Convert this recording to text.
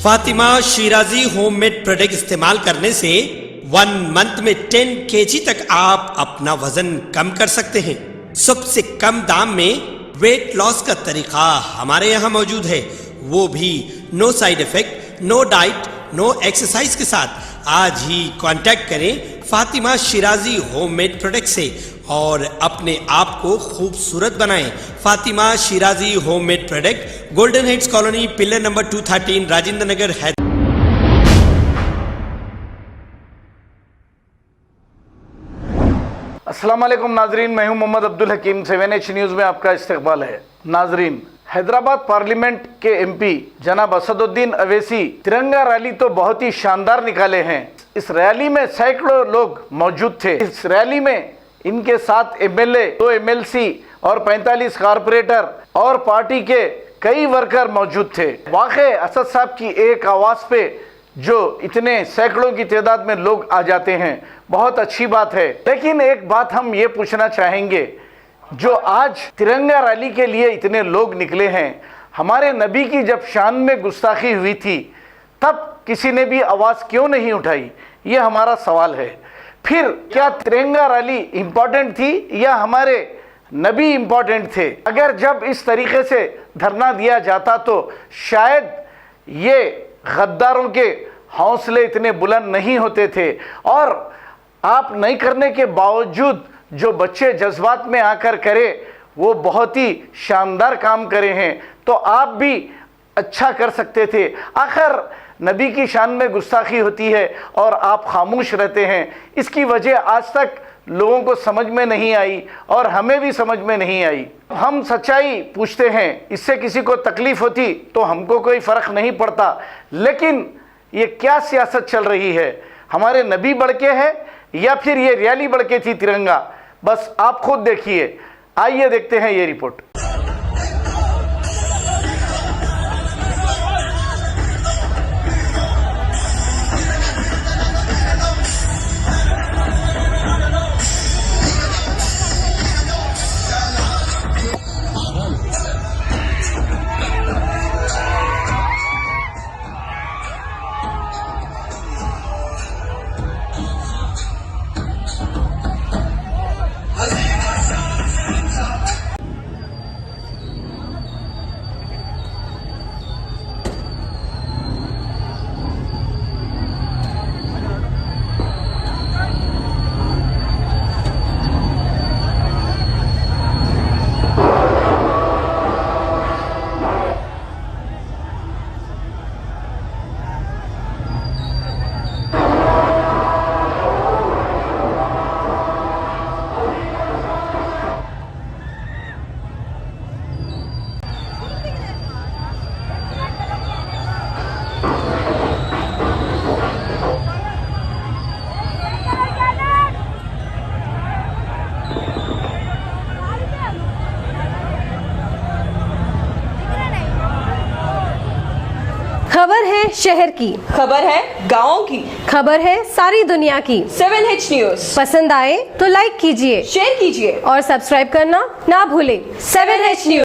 Fatima Shirazi homemade product इस्तेमाल करने से 1 मंथ में 10 kg तक आप अपना वजन कम कर सकते हैं। सबसे कम दाम में वेट लॉस का तरीका हमारे यहाँ मौजूद है, वो भी no side effect, no diet, no exercise के साथ। आज ही कांटेक्ट करें फातिमा शिराजी होममेड प्रोडक्ट से और अपने आप को खूबसूरत बनाएं। Fatima Shirazi homemade product, golden heads colony, pillar number 213, Rajendra Nagar, Hyderabad. अस्सलाम वालेकुम नाजरीन, मैं हूं मोहम्मद अब्दुल हकीम। 7H न्यूज़ में आपका इस्तकबाल है। नाजरीन, हैदराबाद पार्लियामेंट के एमपी जनाब असदुद्दीन अवैसी तिरंगा रैली तो बहुत ही शानदार निकाले हैं। इस रैली में सैकड़ों लोग मौजूद थे। इस रैली में इनके साथ एमएलए, 2 एमएलसी और 45 कारपोरेटर और पार्टी के कई वर्कर मौजूद थे। वाकई असद साहब की एक आवाज़ पे जो इतने सैकड़ों की तादाद में लोग आ जाते हैं, बहुत अच्छी बात है। लेकिन एक बात हम ये पूछना चाहेंगे, जो आज तिरंगा रैली के लिए इतने लोग निकले हैं, हमारे नबी की जब शान में गुस्ताखी हुई थी तब किसी ने भी आवाज़ क्यों नहीं उठाई? ये हमारा सवाल है। फिर क्या तिरंगा रैली इम्पोर्टेंट थी या हमारे नबी इम्पोर्टेंट थे? अगर जब इस तरीके से धरना दिया जाता तो शायद ये गद्दारों के हौसले इतने बुलंद नहीं होते थे। और आप नहीं करने के बावजूद जो बच्चे जज्बात में आकर करे, वो बहुत ही शानदार काम करे हैं, तो आप भी अच्छा कर सकते थे। आखिर नबी की शान में गुस्ताखी होती है और आप खामोश रहते हैं। इसकी वजह आज तक लोगों को समझ में नहीं आई और हमें भी समझ में नहीं आई। हम सच्चाई पूछते हैं, इससे किसी को तकलीफ होती तो हमको कोई फ़र्क नहीं पड़ता। लेकिन ये क्या सियासत चल रही है? हमारे नबी बढ़के है या फिर ये रैली बढ़के थी तिरंगा? बस आप खुद देखिए। आइए देखते हैं ये रिपोर्ट। खबर है शहर की, खबर है गाँव की, खबर है सारी दुनिया की। 7H न्यूज़ पसंद आए तो लाइक कीजिए, शेयर कीजिए और सब्सक्राइब करना ना भूलें। 7H news.